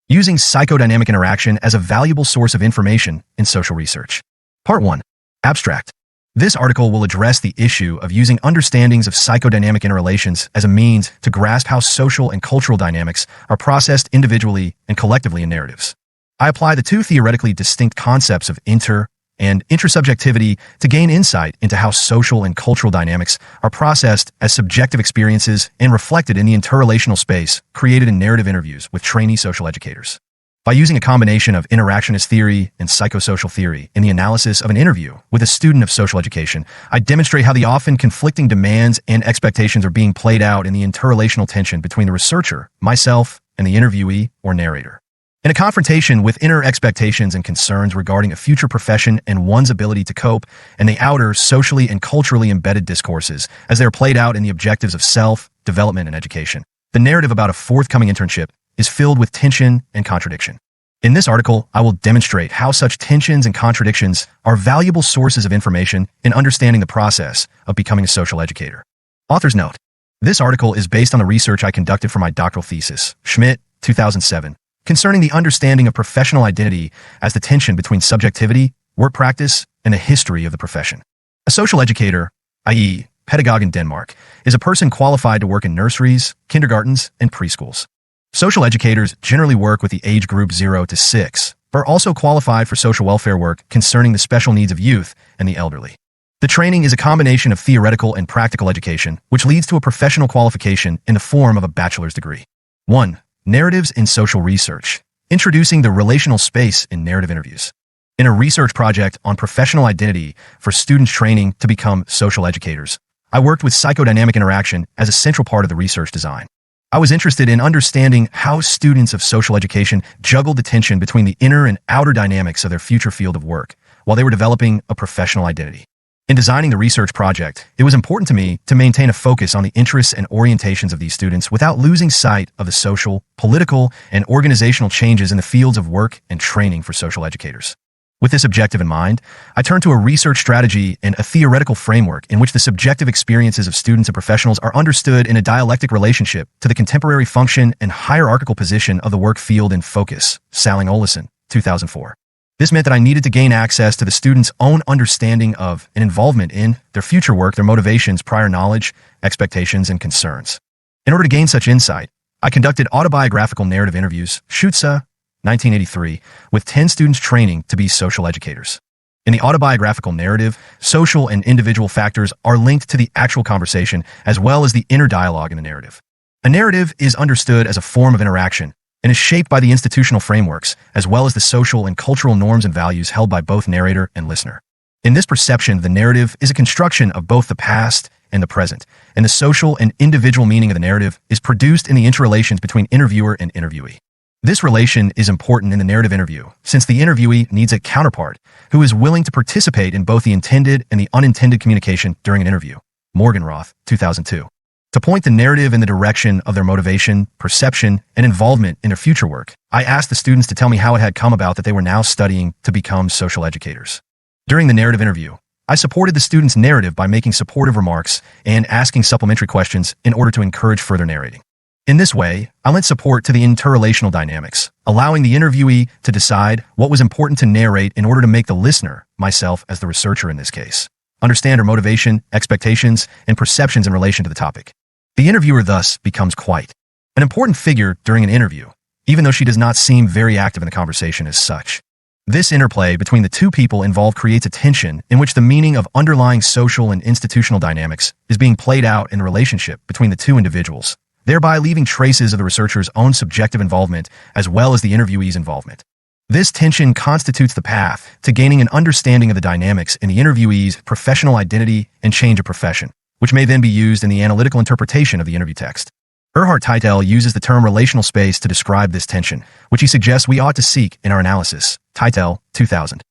Using psychodynamic interaction as a valuable source of information in social research. Part 1. Abstract. This article will address the issue of using understandings of psychodynamic interrelations as a means to grasp how social and cultural dynamics are processed individually and collectively in narratives. I apply the two theoretically distinct concepts of inter and intrasubjectivity to gain insight into how social and cultural dynamics are processed as subjective experiences and reflected in the interrelational space created in narrative interviews with trainee social educators. By using a combination of interactionist theory and psychosocial theory in the analysis of an interview with a student of social education, I demonstrate how the often conflicting demands and expectations are being played out in the interrelational tension between the researcher, myself, and the interviewee or narrator. In a confrontation with inner expectations and concerns regarding a future profession and one's ability to cope, and the outer, socially and culturally embedded discourses as they are played out in the objectives of self, development, and education, the narrative about a forthcoming internship is filled with tension and contradiction. In this article, I will demonstrate how such tensions and contradictions are valuable sources of information in understanding the process of becoming a social educator. Author's note. This article is based on the research I conducted for my doctoral thesis, Schmidt, 2007, concerning the understanding of professional identity as the tension between subjectivity, work practice, and the history of the profession. A social educator, i.e., pedagogue in Denmark, is a person qualified to work in nurseries, kindergartens, and preschools. Social educators generally work with the age group 0 to 6, but are also qualified for social welfare work concerning the special needs of youth and the elderly. The training is a combination of theoretical and practical education, which leads to a professional qualification in the form of a bachelor's degree. 1. Narratives in social research. Introducing the relational space in narrative interviews. In a research project on professional identity for students training to become social educators, I worked with psychodynamic interaction as a central part of the research design. I was interested in understanding how students of social education juggled the tension between the inner and outer dynamics of their future field of work while they were developing a professional identity. In designing the research project, it was important to me to maintain a focus on the interests and orientations of these students without losing sight of the social, political, and organizational changes in the fields of work and training for social educators. With this objective in mind, I turned to a research strategy and a theoretical framework in which the subjective experiences of students and professionals are understood in a dialectic relationship to the contemporary function and hierarchical position of the work field in focus, Salling-Olesen, 2004. This meant that I needed to gain access to the students' own understanding of and involvement in their future work, their motivations, prior knowledge, expectations, and concerns. In order to gain such insight, I conducted autobiographical narrative interviews, Schutze, 1983, with 10 students training to be social educators. In the autobiographical narrative, social and individual factors are linked to the actual conversation as well as the inner dialogue in the narrative. A narrative is understood as a form of interaction and is shaped by the institutional frameworks, as well as the social and cultural norms and values held by both narrator and listener. In this perception, the narrative is a construction of both the past and the present, and the social and individual meaning of the narrative is produced in the interrelations between interviewer and interviewee. This relation is important in the narrative interview, since the interviewee needs a counterpart who is willing to participate in both the intended and the unintended communication during an interview. Morgenroth, 2002. To point the narrative in the direction of their motivation, perception, and involvement in their future work, I asked the students to tell me how it had come about that they were now studying to become social educators. During the narrative interview, I supported the students' narrative by making supportive remarks and asking supplementary questions in order to encourage further narrating. In this way, I lent support to the interrelational dynamics, allowing the interviewee to decide what was important to narrate in order to make the listener, myself as the researcher in this case, understand her motivation, expectations, and perceptions in relation to the topic. The interviewer thus becomes quite an important figure during an interview, even though she does not seem very active in the conversation as such. This interplay between the two people involved creates a tension in which the meaning of underlying social and institutional dynamics is being played out in the relationship between the two individuals, thereby leaving traces of the researcher's own subjective involvement as well as the interviewee's involvement. This tension constitutes the path to gaining an understanding of the dynamics in the interviewee's professional identity and change of profession, which may then be used in the analytical interpretation of the interview text. Erhard Teitel uses the term relational space to describe this tension, which he suggests we ought to seek in our analysis. Teitel, 2000.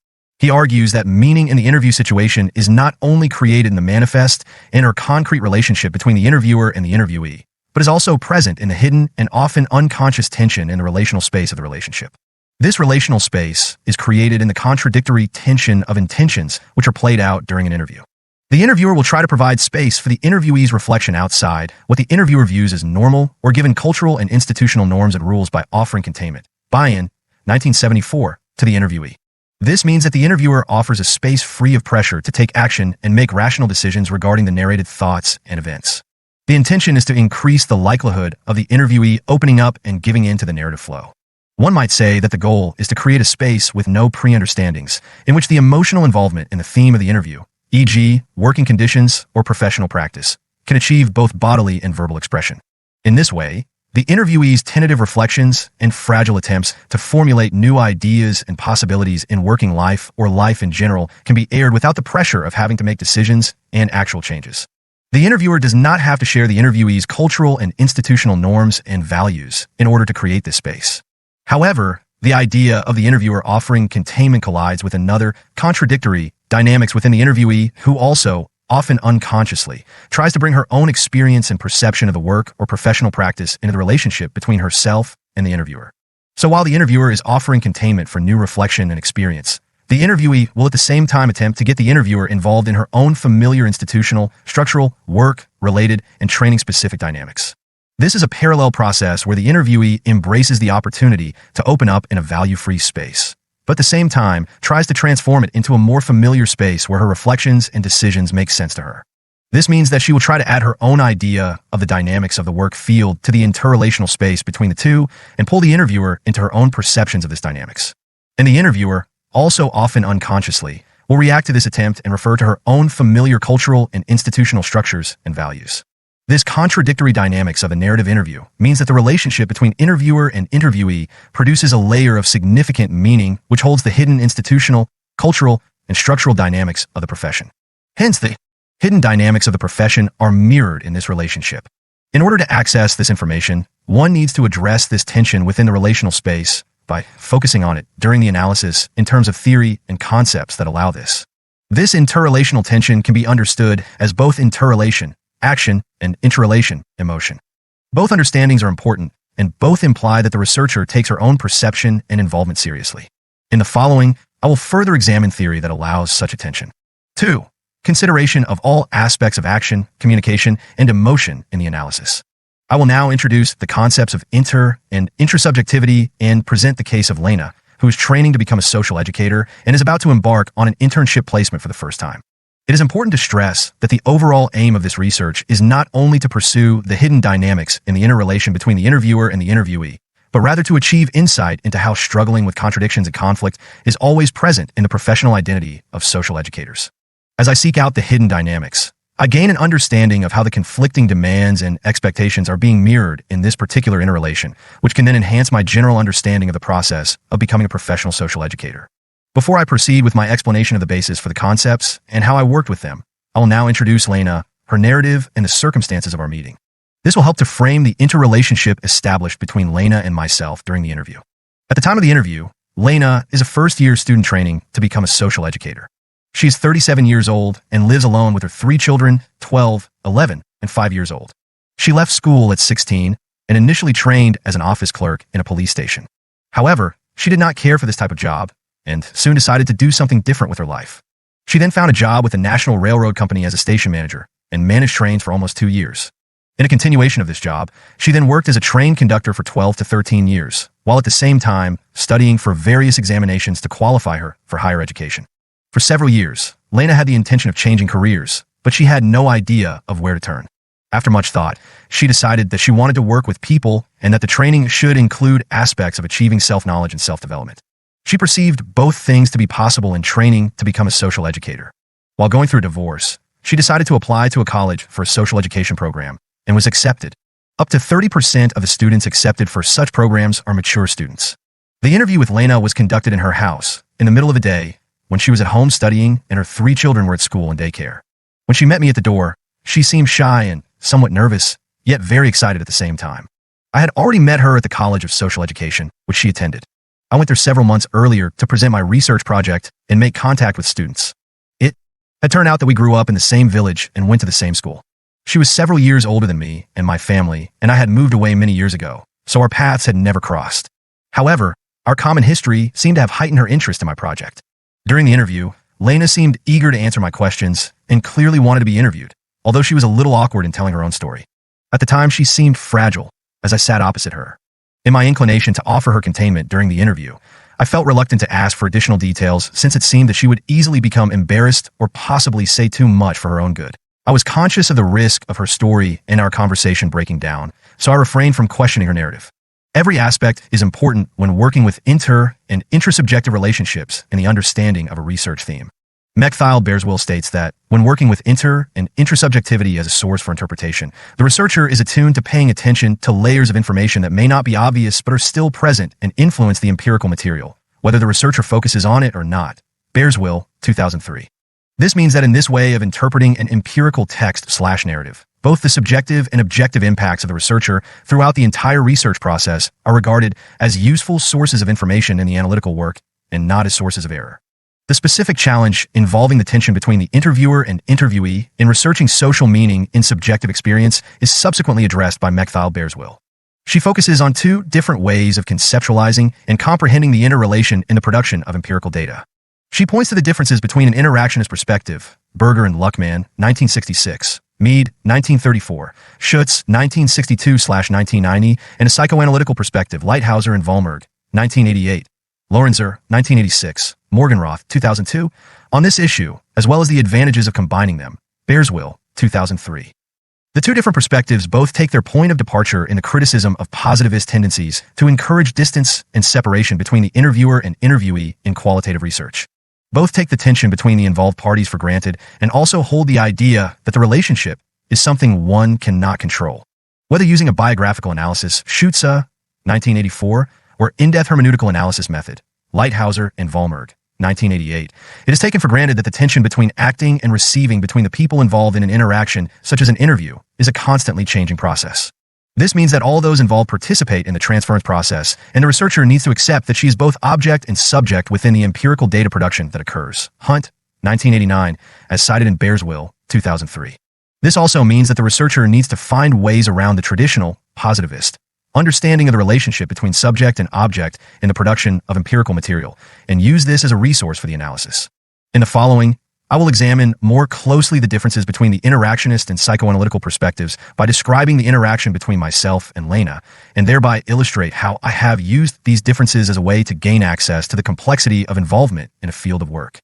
He argues that meaning in the interview situation is not only created in the manifest and or concrete relationship between the interviewer and the interviewee, but is also present in the hidden and often unconscious tension in the relational space of the relationship. This relational space is created in the contradictory tension of intentions which are played out during an interview. The interviewer will try to provide space for the interviewee's reflection outside what the interviewer views as normal or given cultural and institutional norms and rules by offering containment, Buy-in, 1974, to the interviewee. This means that the interviewer offers a space free of pressure to take action and make rational decisions regarding the narrated thoughts and events. The intention is to increase the likelihood of the interviewee opening up and giving in to the narrative flow. One might say that the goal is to create a space with no pre-understandings, in which the emotional involvement in the theme of the interview, e.g., working conditions or professional practice, can achieve both bodily and verbal expression. In this way, the interviewee's tentative reflections and fragile attempts to formulate new ideas and possibilities in working life or life in general can be aired without the pressure of having to make decisions and actual changes. The interviewer does not have to share the interviewee's cultural and institutional norms and values in order to create this space. However, the idea of the interviewer offering containment collides with another contradictory dynamics within the interviewee who also, often unconsciously, tries to bring her own experience and perception of the work or professional practice into the relationship between herself and the interviewer. So while the interviewer is offering containment for new reflection and experience, the interviewee will at the same time attempt to get the interviewer involved in her own familiar institutional, structural, work-related, and training-specific dynamics. This is a parallel process where the interviewee embraces the opportunity to open up in a value-free space, but at the same time tries to transform it into a more familiar space where her reflections and decisions make sense to her. This means that she will try to add her own idea of the dynamics of the work field to the interrelational space between the two and pull the interviewer into her own perceptions of this dynamics. And the interviewer, also often unconsciously, will react to this attempt and refer to her own familiar cultural and institutional structures and values. This contradictory dynamics of a narrative interview means that the relationship between interviewer and interviewee produces a layer of significant meaning which holds the hidden institutional, cultural, and structural dynamics of the profession. Hence, the hidden dynamics of the profession are mirrored in this relationship. In order to access this information, one needs to address this tension within the relational space by focusing on it during the analysis in terms of theory and concepts that allow this. This interrelational tension can be understood as both interrelation, action, and intrarelation, emotion. Both understandings are important, and both imply that the researcher takes her own perception and involvement seriously. In the following, I will further examine theory that allows such attention. 2. Consideration of all aspects of action, communication, and emotion in the analysis. I will now introduce the concepts of inter and intrasubjectivity and present the case of Lena, who is training to become a social educator and is about to embark on an internship placement for the first time. It is important to stress that the overall aim of this research is not only to pursue the hidden dynamics in the interrelation between the interviewer and the interviewee, but rather to achieve insight into how struggling with contradictions and conflict is always present in the professional identity of social educators. As I seek out the hidden dynamics, I gain an understanding of how the conflicting demands and expectations are being mirrored in this particular interrelation, which can then enhance my general understanding of the process of becoming a professional social educator. Before I proceed with my explanation of the basis for the concepts and how I worked with them, I will now introduce Lena, her narrative, and the circumstances of our meeting. This will help to frame the interrelationship established between Lena and myself during the interview. At the time of the interview, Lena is a first-year student training to become a social educator. She is 37 years old and lives alone with her 3 children, 12, 11, and 5 years old. She left school at 16 and initially trained as an office clerk in a police station. However, she did not care for this type of job and soon decided to do something different with her life. She then found a job with the National Railroad Company as a station manager and managed trains for almost 2 years. In a continuation of this job, she then worked as a train conductor for 12 to 13 years, while at the same time studying for various examinations to qualify her for higher education. For several years, Lena had the intention of changing careers, but she had no idea of where to turn. After much thought, she decided that she wanted to work with people and that the training should include aspects of achieving self-knowledge and self-development. She perceived both things to be possible in training to become a social educator. While going through a divorce, she decided to apply to a college for a social education program and was accepted. Up to 30% of the students accepted for such programs are mature students. The interview with Lena was conducted in her house in the middle of the day when she was at home studying and her 3 children were at school and daycare. When she met me at the door, she seemed shy and somewhat nervous, yet very excited at the same time. I had already met her at the College of Social Education, which she attended. I went there several months earlier to present my research project and make contact with students. It had turned out that we grew up in the same village and went to the same school. She was several years older than me and my family, and I had moved away many years ago, so our paths had never crossed. However, our common history seemed to have heightened her interest in my project. During the interview, Lena seemed eager to answer my questions and clearly wanted to be interviewed, although she was a little awkward in telling her own story. At the time, she seemed fragile as I sat opposite her. In my inclination to offer her containment during the interview, I felt reluctant to ask for additional details since it seemed that she would easily become embarrassed or possibly say too much for her own good. I was conscious of the risk of her story and our conversation breaking down, so I refrained from questioning her narrative. Every aspect is important when working with inter- and intrasubjective relationships in the understanding of a research theme. Bearswell states that, when working with inter- and intrasubjectivity as a source for interpretation, the researcher is attuned to paying attention to layers of information that may not be obvious but are still present and influence the empirical material, whether the researcher focuses on it or not. Bearswell, 2003. This means that in this way of interpreting an empirical text/narrative, both the subjective and objective impacts of the researcher throughout the entire research process are regarded as useful sources of information in the analytical work and not as sources of error. The specific challenge involving the tension between the interviewer and interviewee in researching social meaning in subjective experience is subsequently addressed by Bearswell. She focuses on two different ways of conceptualizing and comprehending the interrelation in the production of empirical data. She points to the differences between an interactionist perspective, Berger and Luckman, 1966, Mead, 1934, Schutz, 1962-1990, and a psychoanalytical perspective, Lighthouser and Vollmerg, 1988, Lorenzer, 1986, Morgenroth, 2002, on this issue, as well as the advantages of combining them, Bearswell, 2003. The two different perspectives both take their point of departure in the criticism of positivist tendencies to encourage distance and separation between the interviewer and interviewee in qualitative research. Both take the tension between the involved parties for granted and also hold the idea that the relationship is something one cannot control. Whether using a biographical analysis, Schutz, 1984, or in-depth hermeneutical analysis method, Lighthouser and Vollmerg, 1988, it is taken for granted that the tension between acting and receiving between the people involved in an interaction, such as an interview, is a constantly changing process. This means that all those involved participate in the transference process, and the researcher needs to accept that she is both object and subject within the empirical data production that occurs. Hunt, 1989, as cited in Bearswell, 2003. This also means that the researcher needs to find ways around the traditional, positivist, understanding of the relationship between subject and object in the production of empirical material, and use this as a resource for the analysis. In the following, I will examine more closely the differences between the interactionist and psychoanalytical perspectives by describing the interaction between myself and Lena, and thereby illustrate how I have used these differences as a way to gain access to the complexity of involvement in a field of work.